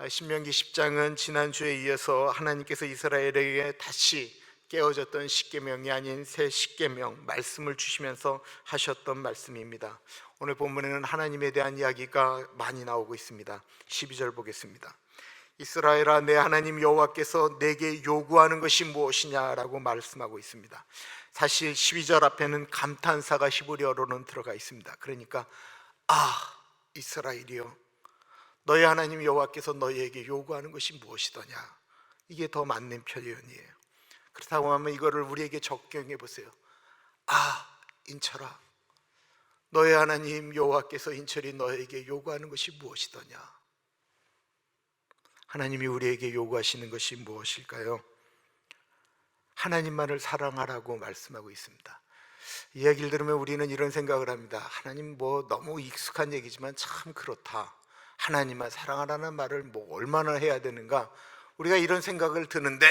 신명기 10장은 지난주에 이어서 하나님께서 이스라엘에게 다시 깨어졌던 십계명이 아닌 새 십계명 말씀을 주시면서 하셨던 말씀입니다. 오늘 본문에는 하나님에 대한 이야기가 많이 나오고 있습니다. 12절 보겠습니다. 이스라엘아, 내 하나님 여호와께서 내게 요구하는 것이 무엇이냐라고 말씀하고 있습니다. 사실 12절 앞에는 감탄사가 히브리어로는 들어가 있습니다. 그러니까 이스라엘이여, 너희 하나님 여호와께서 너희에게 요구하는 것이 무엇이더냐, 이게 더 맞는 표현이에요. 그렇다고 하면 이거를 우리에게 적용해 보세요. 인철아, 너희 하나님 여호와께서 인철이 너에게 요구하는 것이 무엇이더냐. 하나님이 우리에게 요구하시는 것이 무엇일까요? 하나님만을 사랑하라고 말씀하고 있습니다. 이 이야기를 들으면 우리는 이런 생각을 합니다. 하나님 너무 익숙한 얘기지만 참 그렇다. 하나님만 사랑하라는 말을 얼마나 해야 되는가, 우리가 이런 생각을 드는데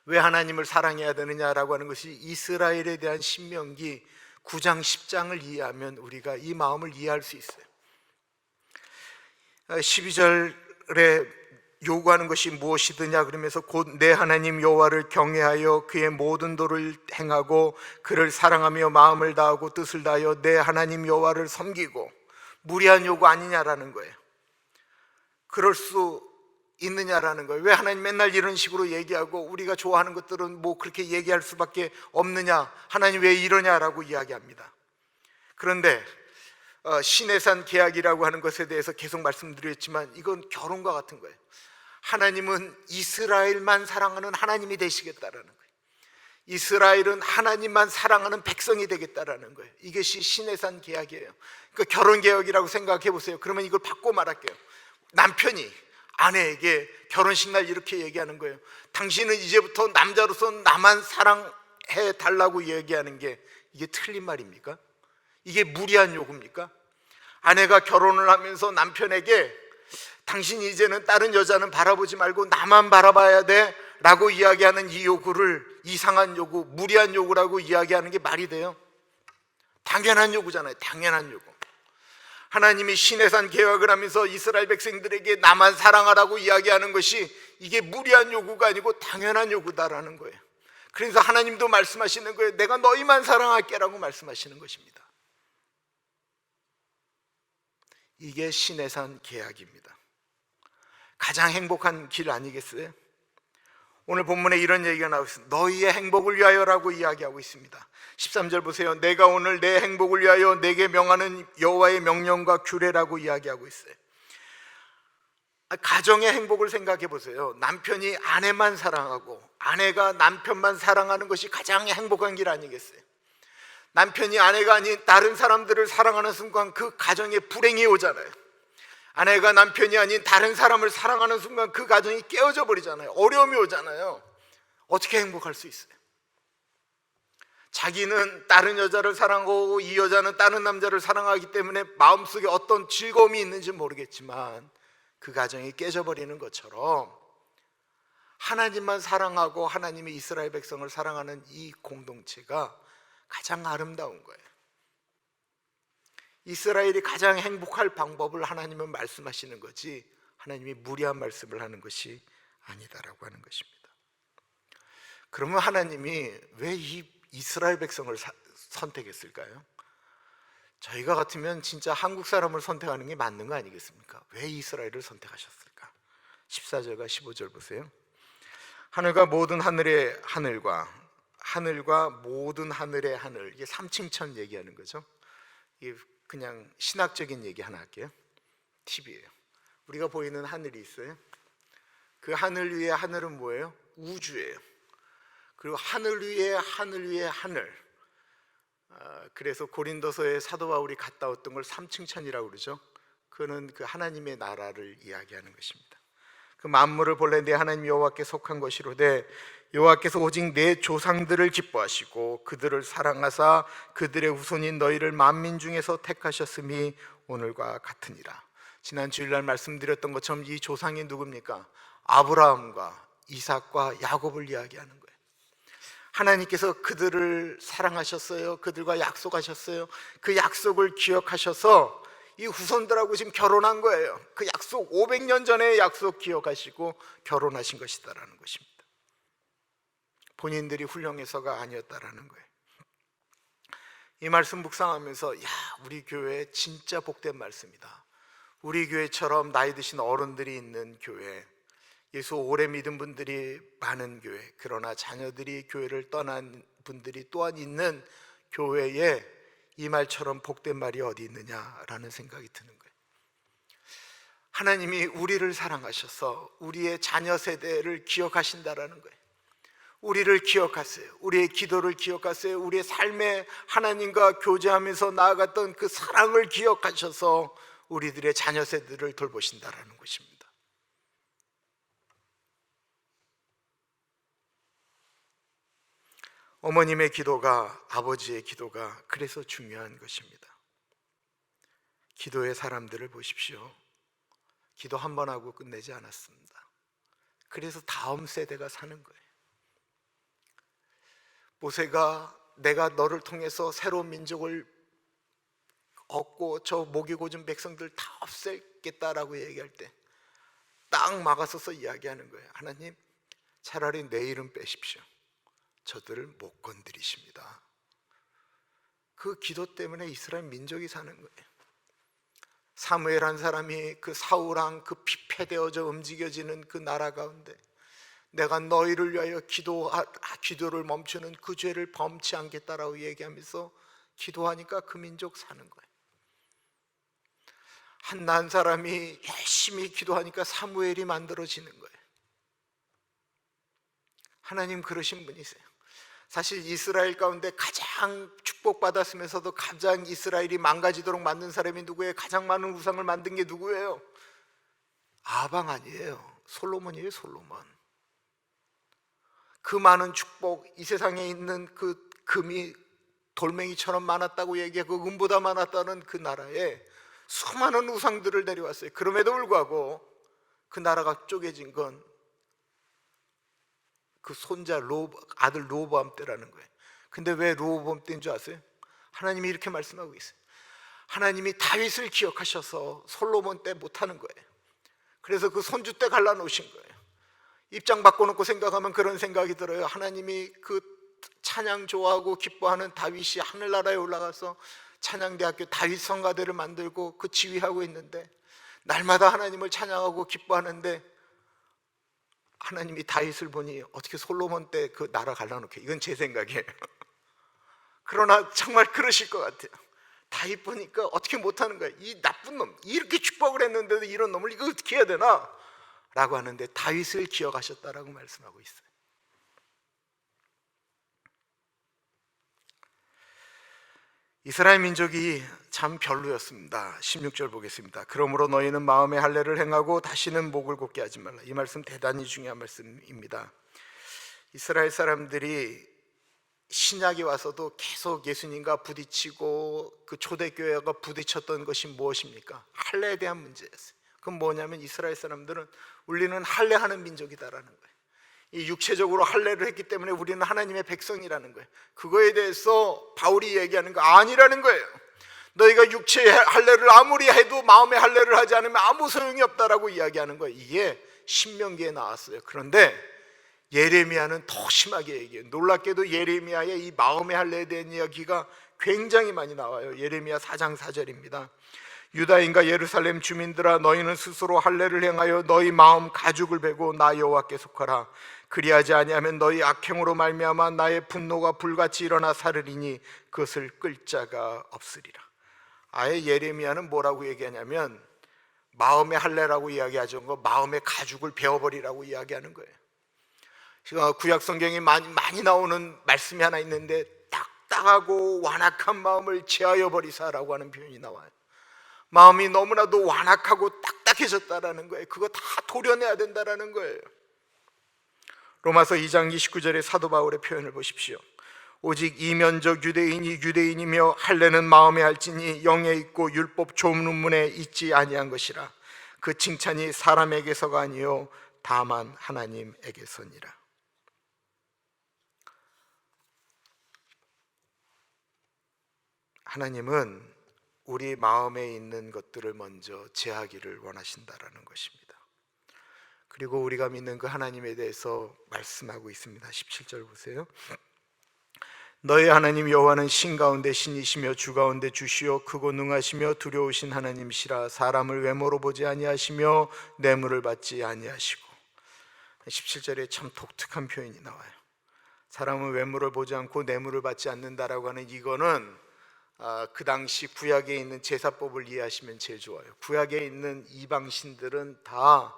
왜 하나님을 사랑해야 되느냐라고 하는 것이 이스라엘에 대한 신명기 9장 10장을 이해하면 우리가 이 마음을 이해할 수 있어요. 12절에 요구하는 것이 무엇이더냐 그러면서 곧 내 하나님 여호와를 경외하여 그의 모든 도를 행하고 그를 사랑하며 마음을 다하고 뜻을 다하여 내 하나님 여호와를 섬기고, 무리한 요구 아니냐라는 거예요. 그럴 수 있느냐라는 거예요. 왜 하나님 맨날 이런 식으로 얘기하고 우리가 좋아하는 것들은 그렇게 얘기할 수밖에 없느냐, 하나님 왜 이러냐라고 이야기합니다. 그런데 시내산 계약이라고 하는 것에 대해서 계속 말씀드렸지만 이건 결혼과 같은 거예요. 하나님은 이스라엘만 사랑하는 하나님이 되시겠다라는 거예요. 이스라엘은 하나님만 사랑하는 백성이 되겠다라는 거예요. 이것이 시내산 계약이에요. 그러니까 결혼 계약이라고 생각해 보세요. 그러면 이걸 바꿔 말할게요. 남편이 아내에게 결혼식 날 이렇게 얘기하는 거예요. 당신은 이제부터 남자로서 나만 사랑해 달라고 얘기하는 게 이게 틀린 말입니까? 이게 무리한 요구입니까? 아내가 결혼을 하면서 남편에게 당신이 이제는 다른 여자는 바라보지 말고 나만 바라봐야 돼 라고 이야기하는 이 요구를 이상한 요구, 무리한 요구라고 이야기하는 게 말이 돼요? 당연한 요구잖아요. 당연한 요구. 하나님이 시내산 계약을 하면서 이스라엘 백성들에게 나만 사랑하라고 이야기하는 것이 이게 무리한 요구가 아니고 당연한 요구다라는 거예요. 그래서 하나님도 말씀하시는 거예요. 내가 너희만 사랑할게라고 말씀하시는 것입니다. 이게 시내산 계약입니다. 가장 행복한 길 아니겠어요? 오늘 본문에 이런 얘기가 나오고 있습니다. 너희의 행복을 위하여라고 이야기하고 있습니다. 13절 보세요. 내가 오늘 내 행복을 위하여 내게 명하는 여호와의 명령과 규례라고 이야기하고 있어요. 가정의 행복을 생각해 보세요. 남편이 아내만 사랑하고 아내가 남편만 사랑하는 것이 가장 행복한 길 아니겠어요? 남편이 아내가 아닌 다른 사람들을 사랑하는 순간 그 가정에 불행이 오잖아요. 아내가 남편이 아닌 다른 사람을 사랑하는 순간 그 가정이 깨어져 버리잖아요. 어려움이 오잖아요. 어떻게 행복할 수 있어요? 자기는 다른 여자를 사랑하고 이 여자는 다른 남자를 사랑하기 때문에 마음속에 어떤 즐거움이 있는지 모르겠지만 그 가정이 깨져버리는 것처럼 하나님만 사랑하고 하나님이 이스라엘 백성을 사랑하는 이 공동체가 가장 아름다운 거예요. 이스라엘이 가장 행복할 방법을 하나님은 말씀하시는 거지 하나님이 무리한 말씀을 하는 것이 아니다라고 하는 것입니다. 그러면 하나님이 왜 이 이스라엘 백성을 선택했을까요? 저희가 같으면 진짜 한국 사람을 선택하는 게 맞는 거 아니겠습니까? 왜 이스라엘을 선택하셨을까? 14절과 15절 보세요. 하늘과 모든 하늘의 하늘과 하늘과 모든 하늘의 하늘, 이게 삼층천 얘기하는 거죠. 이게 그냥 신학적인 얘기 하나 할게요. 팁이에요. 우리가 보이는 하늘이 있어요. 그 하늘 위에 하늘은 뭐예요? 우주예요. 그리고 하늘 위에 하늘 위에 하늘. 그래서 고린도서에 사도 바울이 갔다 왔던 걸 삼층천이라고 그러죠. 그거는 그 하나님의 나라를 이야기하는 것입니다. 그 만물을 본래 내 하나님 여호와께 속한 것이로되 여호와께서 오직 내 조상들을 기뻐하시고 그들을 사랑하사 그들의 후손인 너희를 만민 중에서 택하셨음이 오늘과 같으니라. 지난 주일날 말씀드렸던 것처럼 이 조상이 누굽니까? 아브라함과 이삭과 야곱을 이야기하는 거예요. 하나님께서 그들을 사랑하셨어요. 그들과 약속하셨어요. 그 약속을 기억하셔서 이 후손들하고 지금 결혼한 거예요. 그 약속 약속, 500년 전의 약속 기억하시고 결혼하신 것이다라는 것입니다. 본인들이 훌륭해서가 아니었다라는 거예요. 이 말씀 묵상하면서 우리 교회 진짜 복된 말씀이다. 우리 교회처럼 나이 드신 어른들이 있는 교회, 예수 오래 믿은 분들이 많은 교회, 그러나 자녀들이 교회를 떠난 분들이 또한 있는 교회에 이 말처럼 복된 말이 어디 있느냐라는 생각이 드는 거예요. 하나님이 우리를 사랑하셔서 우리의 자녀 세대를 기억하신다라는 거예요. 우리를 기억하세요. 우리의 기도를 기억하세요. 우리의 삶에 하나님과 교제하면서 나아갔던 그 사랑을 기억하셔서 우리들의 자녀 세대를 돌보신다라는 것입니다. 어머님의 기도가, 아버지의 기도가 그래서 중요한 것입니다. 기도의 사람들을 보십시오. 기도 한 번 하고 끝내지 않았습니다. 그래서 다음 세대가 사는 거예요. 모세가 내가 너를 통해서 새로운 민족을 얻고 저 목이 고준 백성들 다 없애겠다라고 얘기할 때 딱 막아서서 이야기하는 거예요. 하나님, 차라리 내 이름 빼십시오. 저들을 못 건드리십니다. 그 기도 때문에 이스라엘 민족이 사는 거예요. 사무엘 한 사람이 그 사울왕 그 피폐되어져 움직여지는 그 나라 가운데 내가 너희를 위하여 기도를 멈추는 그 죄를 범치 않겠다라고 얘기하면서 기도하니까 그 민족 사는 거예요. 한나 한 사람이 열심히 기도하니까 사무엘이 만들어지는 거예요. 하나님 그러신 분이세요. 사실 이스라엘 가운데 가장 축복받았으면서도 가장 이스라엘이 망가지도록 만든 사람이 누구예요? 가장 많은 우상을 만든 게 누구예요? 아방 아니에요. 솔로몬이에요. 솔로몬. 그 많은 축복, 이 세상에 있는 그 금이 돌멩이처럼 많았다고 얘기하고 은보다 많았다는 그 나라에 수많은 우상들을 내려왔어요. 그럼에도 불구하고 그 나라가 쪼개진 건 그 손자 아들 로보암 때라는 거예요. 근데 왜 로보암 때인 줄 아세요? 하나님이 이렇게 말씀하고 있어요. 하나님이 다윗을 기억하셔서 솔로몬 때 못하는 거예요. 그래서 그 손주 때 갈라놓으신 거예요. 입장 바꿔놓고 생각하면 그런 생각이 들어요. 하나님이 그 찬양 좋아하고 기뻐하는 다윗이 하늘나라에 올라가서 찬양대학교 다윗 성가대를 만들고 그 지휘하고 있는데 날마다 하나님을 찬양하고 기뻐하는데 하나님이 다윗을 보니 어떻게 솔로몬 때 그 나라 갈라놓게. 이건 제 생각이에요. 그러나 정말 그러실 것 같아요. 다윗 보니까 어떻게 못하는 거예요. 이 나쁜 놈, 이렇게 축복을 했는데도 이런 놈을 이거 어떻게 해야 되나? 라고 하는데 다윗을 기억하셨다라고 말씀하고 있어요. 이스라엘 민족이 참 별로였습니다. 16절 보겠습니다. 그러므로 너희는 마음의 할례를 행하고 다시는 목을 곧게 하지 말라. 이 말씀 대단히 중요한 말씀입니다. 이스라엘 사람들이 신약이 와서도 계속 예수님과 부딪히고 그 초대교회가 부딪혔던 것이 무엇입니까? 할례에 대한 문제였어요. 그건 뭐냐면 이스라엘 사람들은 우리는 할례하는 민족이다라는 거예요. 이 육체적으로 할례를 했기 때문에 우리는 하나님의 백성이라는 거예요. 그거에 대해서 바울이 얘기하는 거 아니라는 거예요. 너희가 육체의 할례를 아무리 해도 마음의 할례를 하지 않으면 아무 소용이 없다라고 이야기하는 거예요. 이게 신명기에 나왔어요. 그런데 예레미야는 더 심하게 얘기해요. 놀랍게도 예레미야의 이 마음의 할례에 대한 이야기가 굉장히 많이 나와요. 예레미야 4장 4절입니다. 유다인과 예루살렘 주민들아, 너희는 스스로 할례를 행하여 너희 마음 가죽을 베고 나 여호와께 속하라. 그리하지 아니하면 너희 악행으로 말미암아 나의 분노가 불같이 일어나 사르리니 그것을 끌 자가 없으리라. 아예 예레미야는 뭐라고 얘기하냐면 마음의 할례라고 이야기하죠. 마음의 가죽을 베어버리라고 이야기하는 거예요. 구약 성경에 많이 나오는 말씀이 하나 있는데 딱딱하고 완악한 마음을 제하여 버리사라고 하는 표현이 나와요. 마음이 너무나도 완악하고 딱딱해졌다라는 거예요. 그거 다 도려내야 된다라는 거예요. 로마서 2장 29절의 사도 바울의 표현을 보십시오. 오직 이면적 유대인이 유대인이며 할례는 마음에 할지니 영에 있고 율법 조문문에 있지 아니한 것이라. 그 칭찬이 사람에게서가 아니요 다만 하나님에게서니라. 하나님은 우리 마음에 있는 것들을 먼저 제하기를 원하신다라는 것입니다. 그리고 우리가 믿는 그 하나님에 대해서 말씀하고 있습니다. 17절 보세요. 너희 하나님 여호와는 신 가운데 신이시며 주 가운데 주시요 크고 능하시며 두려우신 하나님이시라. 사람을 외모로 보지 아니하시며 뇌물을 받지 아니하시고. 17절에 참 독특한 표현이 나와요. 사람은 외모를 보지 않고 뇌물을 받지 않는다라고 하는 이거는 그 당시 구약에 있는 제사법을 이해하시면 제일 좋아요. 구약에 있는 이방신들은 다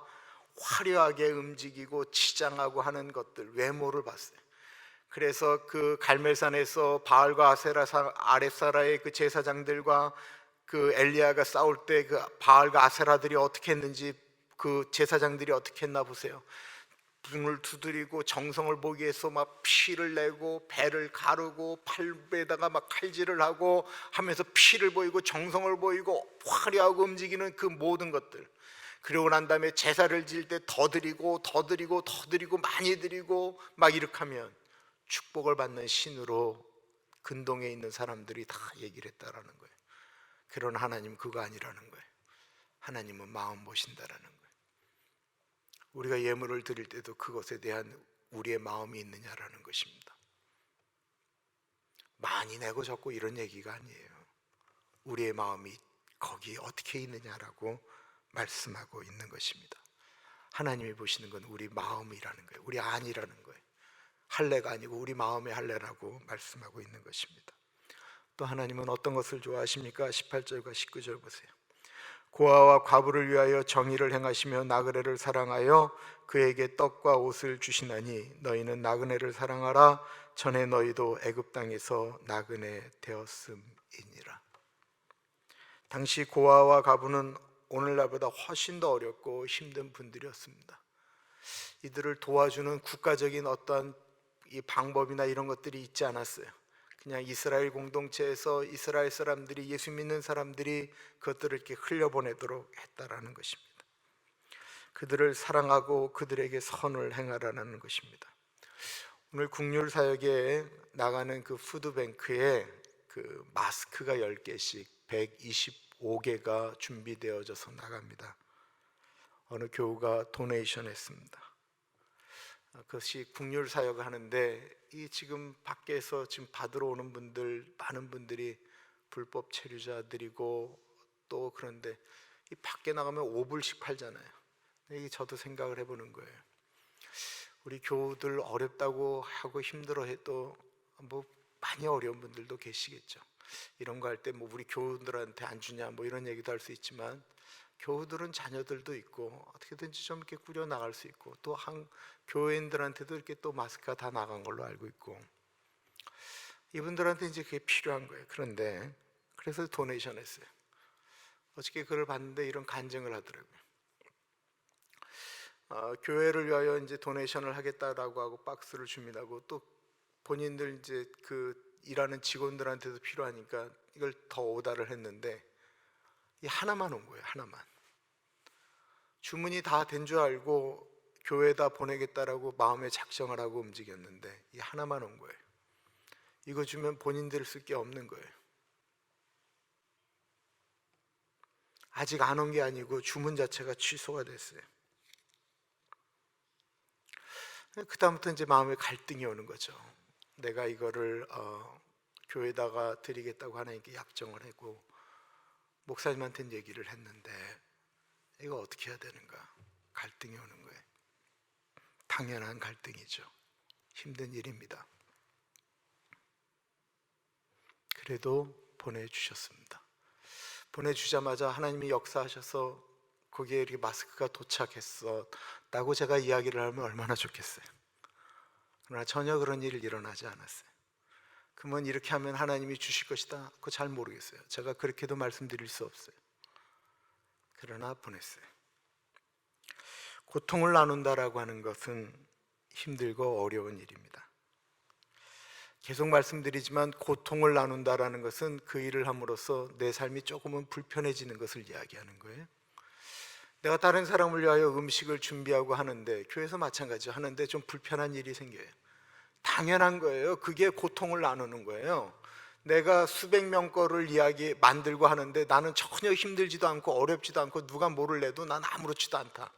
화려하게 움직이고 치장하고 하는 것들, 외모를 봤어요. 그래서 그 갈멜산에서 바알과 아레사라의 그 제사장들과 그 엘리야가 싸울 때 그 바알과 아세라들이 어떻게 했는지, 그 제사장들이 어떻게 했나 보세요. 등을 두드리고 정성을 보기 위해서 막 피를 내고 배를 가르고 팔에다가 막 칼질을 하고 하면서 피를 보이고 정성을 보이고 화려하고 움직이는 그 모든 것들. 그러고 난 다음에 제사를 지을 때 더 드리고 더 드리고 더 드리고 많이 드리고 막 이렇게 하면 축복을 받는 신으로 근동에 있는 사람들이 다 얘기를 했다라는 거예요. 그러나 하나님은 그거 아니라는 거예요. 하나님은 마음 보신다라는 거예요. 우리가 예물을 드릴 때도 그것에 대한 우리의 마음이 있느냐라는 것입니다. 많이 내고 적고 이런 얘기가 아니에요. 우리의 마음이 거기 어떻게 있느냐라고 말씀하고 있는 것입니다. 하나님이 보시는 건 우리 마음이라는 거예요. 우리 안이라는 거예요. 할례가 아니고 우리 마음의 할례라고 말씀하고 있는 것입니다. 또 하나님은 어떤 것을 좋아하십니까? 18절과 19절 보세요. 고아와 과부를 위하여 정의를 행하시며 나그네를 사랑하여 그에게 떡과 옷을 주시나니 너희는 나그네를 사랑하라. 전에 너희도 애굽 땅에서 나그네 되었음이니라. 당시 고아와 과부는 오늘날보다 훨씬 더 어렵고 힘든 분들이었습니다. 이들을 도와주는 국가적인 어떤 이 방법이나 이런 것들이 있지 않았어요. 그냥 이스라엘 공동체에서 이스라엘 사람들이, 예수 믿는 사람들이 그것들을 이렇게 흘려보내도록 했다라는 것입니다. 그들을 사랑하고 그들에게 선을 행하라는 것입니다. 오늘 국률 사역에 나가는 그 푸드뱅크에 그 마스크가 10개씩 125개가 준비되어져서 나갑니다. 어느 교우가 도네이션 했습니다. 그것이 국률 사역을 하는데 이 지금 밖에서 지금 받으러 오는 분들, 많은 분들이 불법 체류자들이고, 또 그런데 이 밖에 나가면 5불씩 팔잖아요. 이게 저도 생각을 해보는 거예요. 우리 교우들 어렵다고 하고 힘들어해도 뭐 많이 어려운 분들도 계시겠죠. 이런 거 할 때 뭐 우리 교우들한테 안 주냐 뭐 이런 얘기도 할 수 있지만, 교우들은 자녀들도 있고 어떻게든지 좀 이렇게 꾸려 나갈 수 있고, 또 한 교회인들한테도 이렇게 또 마스크가 다 나간 걸로 알고 있고, 이분들한테 이제 그게 필요한 거예요. 그런데 그래서 도네이션 했어요. 어저께 글을 봤는데 이런 간증을 하더라고요. 교회를 위하여 이제 도네이션을 하겠다라고 하고 박스를 주민하고, 또 본인들 이제 그 일하는 직원들한테도 필요하니까 이걸 더 오다를 했는데 이 하나만 온 거예요. 하나만. 주문이 다 된 줄 알고 교회에다 보내겠다라고 마음에 작정을 하고 움직였는데 이 하나만 온 거예요. 이거 주면 본인들 쓸 게 없는 거예요. 아직 안 온 게 아니고 주문 자체가 취소가 됐어요. 그 다음부터 이제 마음에 갈등이 오는 거죠. 내가 이거를 교회에다가 드리겠다고 하나님께 약정을 하고 목사님한테는 얘기를 했는데 이거 어떻게 해야 되는가? 갈등이 오는 거예요. 당연한 갈등이죠. 힘든 일입니다. 그래도 보내주셨습니다. 보내주자마자 하나님이 역사하셔서 거기에 이렇게 마스크가 도착했었다고 제가 이야기를 하면 얼마나 좋겠어요. 그러나 전혀 그런 일이 일어나지 않았어요. 그러면 이렇게 하면 하나님이 주실 것이다? 그거 잘 모르겠어요. 제가 그렇게도 말씀드릴 수 없어요. 그러나 보냈어요. 고통을 나눈다라고 하는 것은 힘들고 어려운 일입니다. 계속 말씀드리지만 고통을 나눈다라는 것은 그 일을 함으로써 내 삶이 조금은 불편해지는 것을 이야기하는 거예요. 내가 다른 사람을 위하여 음식을 준비하고 하는데, 교회에서 마찬가지로 하는데 좀 불편한 일이 생겨요. 당연한 거예요. 그게 고통을 나누는 거예요. 내가 수백 명 거를 이야기 만들고 하는데 나는 전혀 힘들지도 않고 어렵지도 않고 누가 뭐를 내도 난 아무렇지도 않다.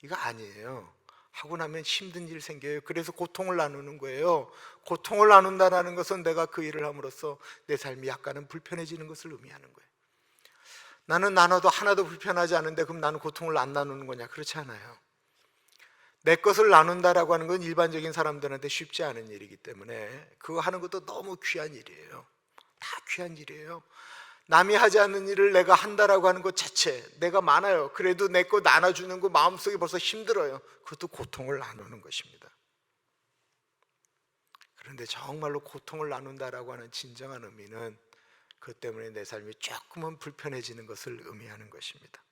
이거 아니에요. 하고 나면 힘든 일 생겨요. 그래서 고통을 나누는 거예요. 고통을 나눈다라는 것은 내가 그 일을 함으로써 내 삶이 약간은 불편해지는 것을 의미하는 거예요. 나는 나눠도 하나도 불편하지 않은데 그럼 나는 고통을 안 나누는 거냐? 그렇지 않아요. 내 것을 나눈다라고 하는 건 일반적인 사람들한테 쉽지 않은 일이기 때문에 그거 하는 것도 너무 귀한 일이에요. 다 귀한 일이에요. 남이 하지 않는 일을 내가 한다라고 하는 것 자체, 내가 많아요. 그래도 내 거 나눠주는 거 마음속에 벌써 힘들어요. 그것도 고통을 나누는 것입니다. 그런데 정말로 고통을 나눈다라고 하는 진정한 의미는 그것 때문에 내 삶이 조금은 불편해지는 것을 의미하는 것입니다.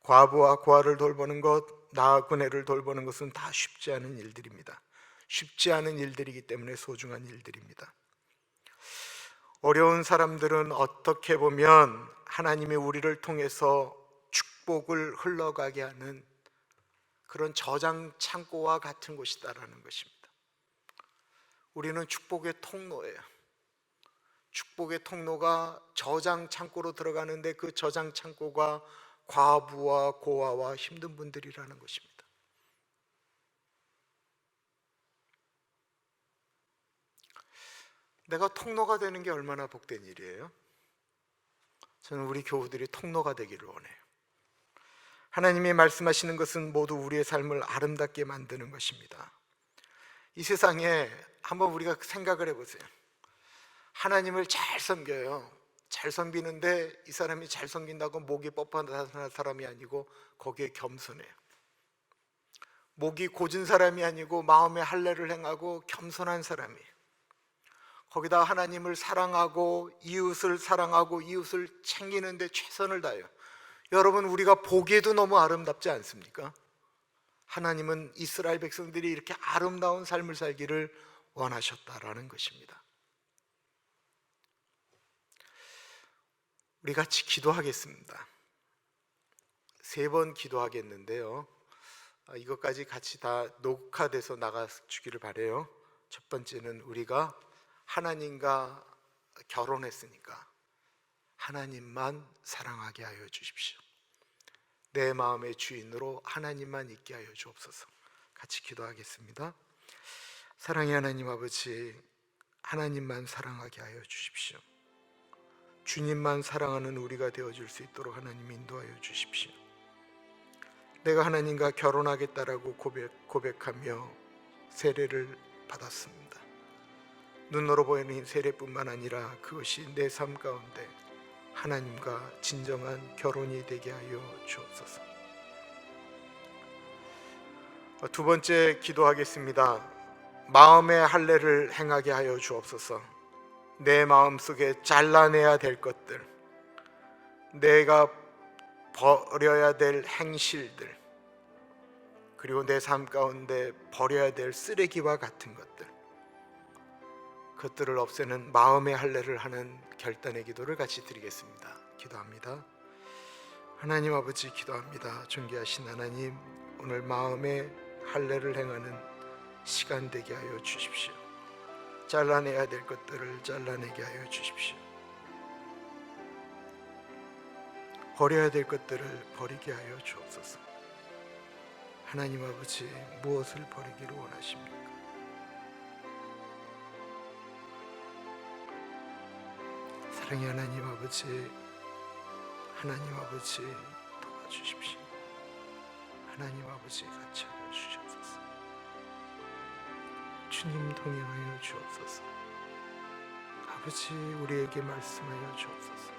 과부와 고아를 돌보는 것, 나그네를 돌보는 것은 다 쉽지 않은 일들입니다. 쉽지 않은 일들이기 때문에 소중한 일들입니다. 어려운 사람들은 어떻게 보면 하나님이 우리를 통해서 축복을 흘러가게 하는 그런 저장 창고와 같은 곳이다라는 것입니다. 우리는 축복의 통로예요. 축복의 통로가 저장 창고로 들어가는데 그 저장 창고가 과부와 고아와 힘든 분들이라는 것입니다. 내가 통로가 되는 게 얼마나 복된 일이에요? 저는 우리 교우들이 통로가 되기를 원해요. 하나님이 말씀하시는 것은 모두 우리의 삶을 아름답게 만드는 것입니다. 이 세상에 한번 우리가 생각을 해보세요. 하나님을 잘 섬겨요. 잘 섬기는데 이 사람이 잘 섬긴다고 목이 뻣뻣한 사람이 아니고 거기에 겸손해요. 목이 고진 사람이 아니고 마음의 할례를 행하고 겸손한 사람이에요. 거기다 하나님을 사랑하고 이웃을 챙기는 데 최선을 다해요. 여러분, 우리가 보기에도 너무 아름답지 않습니까? 하나님은 이스라엘 백성들이 이렇게 아름다운 삶을 살기를 원하셨다라는 것입니다. 우리 같이 기도하겠습니다. 3번 기도하겠는데요. 이것까지 같이 다 녹화돼서 나가주기를 바라요. 첫 번째는 우리가 하나님과 결혼했으니까 하나님만 사랑하게 하여 주십시오. 내 마음의 주인으로 하나님만 있게 하여 주옵소서. 같이 기도하겠습니다. 사랑의 하나님 아버지, 하나님만 사랑하게 하여 주십시오. 주님만 사랑하는 우리가 되어줄 수 있도록 하나님 인도하여 주십시오. 내가 하나님과 결혼하겠다라고 고백하며 세례를 받았습니다. 눈으로 보이는 세례뿐만 아니라 그것이 내 삶 가운데 하나님과 진정한 결혼이 되게 하여 주옵소서. 두 번째 기도하겠습니다. 마음의 할례를 행하게 하여 주옵소서. 내 마음속에 잘라내야 될 것들, 내가 버려야 될 행실들, 그리고 내 삶 가운데 버려야 될 쓰레기와 같은 것들, 그것들을 없애는 마음의 할례를 하는 결단의 기도를 같이 드리겠습니다. 기도합니다. 하나님 아버지, 기도합니다. 존귀하신 하나님, 오늘 마음의 할례를 행하는 시간 되게 하여 주십시오. 잘라내야 될 것들을 잘라내게 하여 주십시오. 버려야 될 것들을 버리게 하여 주옵소서. 하나님 아버지, 무엇을 버리기를 원하십니까? 사랑의 하나님 아버지, 도와주십시오. 하나님 아버지, 같이 하여 주옵소서. 주님 동행하여 주옵소서. 아버지, 우리에게 말씀하여 주옵소서.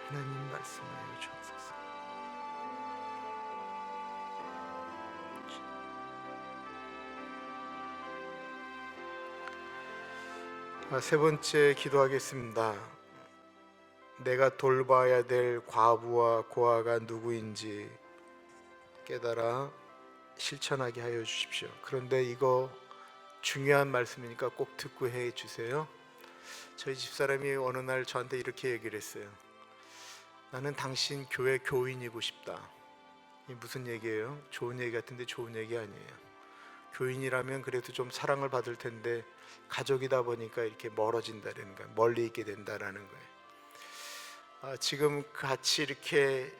하나님 말씀하여 주옵소서. 세 번째 기도하겠습니다. 내가 돌봐야 될 과부와 고아가 누구인지 깨달아 실천하게 하여 주십시오. 그런데 이거 중요한 말씀이니까 꼭 듣고 해 주세요. 저희 집사람이 어느 날 저한테 이렇게 얘기를 했어요. 나는 당신 교회 교인이고 싶다. 이게 무슨 얘기예요? 좋은 얘기 같은데 좋은 얘기 아니에요. 교인이라면 그래도 좀 사랑을 받을 텐데 가족이다 보니까 이렇게 멀어진다는 거예요. 멀리 있게 된다라는 거예요. 지금 같이 이렇게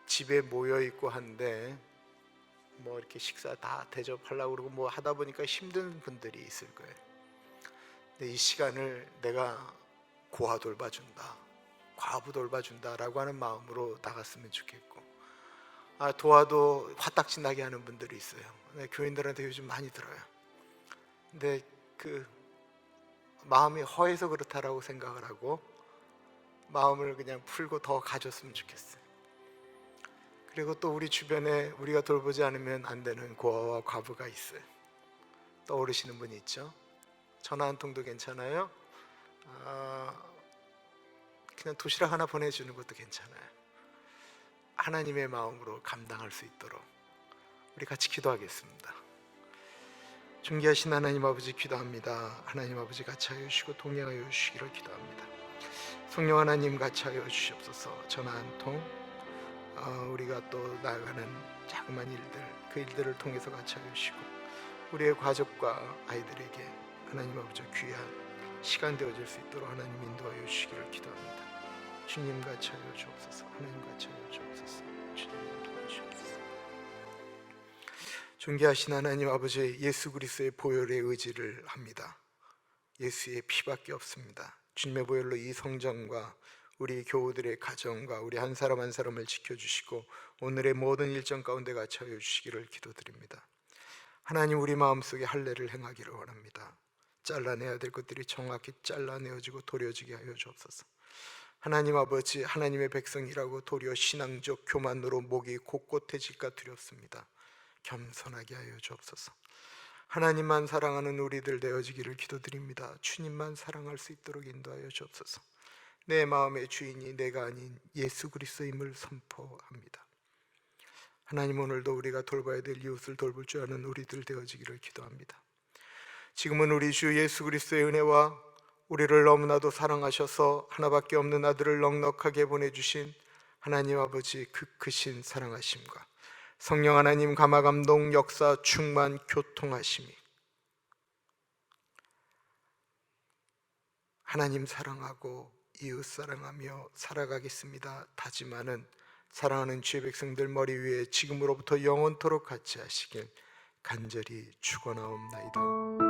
집에 모여 있고 한데 뭐 이렇게 식사 다 대접하려고 그러고 뭐 하다 보니까 힘든 분들이 있을 거예요. 근데 이 시간을 내가 고아 돌봐준다, 과부 돌봐준다라고 하는 마음으로 나갔으면 좋겠고, 도와도 화딱지 나게 하는 분들이 있어요. 교인들한테 요즘 많이 들어요. 근데 그 마음이 허해서 그렇다라고 생각을 하고 마음을 그냥 풀고 더 가졌으면 좋겠어요. 그리고 또 우리 주변에 우리가 돌보지 않으면 안 되는 고아와 과부가 있어요. 떠오르시는 분이 있죠? 전화 한 통도 괜찮아요. 그냥 도시락 하나 보내주는 것도 괜찮아요. 하나님의 마음으로 감당할 수 있도록 우리 같이 기도하겠습니다. 존귀하신 하나님 아버지 기도합니다. 하나님 아버지 같이 하여 주시고 동행하여 주시기를 기도합니다. 성령 하나님 같이 하여 주시옵소서. 전화 한 통, 우리가 또 나아가는 자그마한 일들, 그 일들을 통해서 같이 하여 주시고 우리의 가족과 아이들에게 하나님 아버지 귀한 시간 되어질 수 있도록 하나님 인도하여 주시기를 기도합니다. 주님 같이 하여 주옵소서. 하나님 같이 하여 주옵소서. 주님 인도하여 주옵소서. 존귀하신 하나님 아버지, 예수 그리스도의 보혈에 의지를 합니다. 예수의 피밖에 없습니다. 주님의 보혈로 이 성전과 우리 교우들의 가정과 우리 한 사람 한 사람을 지켜주시고 오늘의 모든 일정 가운데 같이 하여 주시기를 기도드립니다. 하나님, 우리 마음속에 할례를 행하기를 원합니다. 잘라내야 될 것들이 정확히 잘라내어지고 도려지게 하여 주옵소서. 하나님 아버지, 하나님의 백성이라고 도리어 신앙적 교만으로 목이 곳곳해질까 두렵습니다. 겸손하게 하여 주옵소서. 하나님만 사랑하는 우리들 되어지기를 기도드립니다. 주님만 사랑할 수 있도록 인도하여 주옵소서. 내 마음의 주인이 내가 아닌 예수 그리스도임을 선포합니다. 하나님, 오늘도 우리가 돌봐야 될 이웃을 돌볼 줄 아는 우리들 되어지기를 기도합니다. 지금은 우리 주 예수 그리스도의 은혜와 우리를 너무나도 사랑하셔서 하나밖에 없는 아들을 넉넉하게 보내주신 하나님 아버지 그 크신 사랑하심과 성령 하나님 감화감동 역사 충만 교통하심이 하나님 사랑하고 이웃 사랑하며 살아가겠습니다 다짐하는 사랑하는 주의 백성들 머리 위에 지금으로부터 영원토록 같이 하시길 간절히 축원하옵나이다.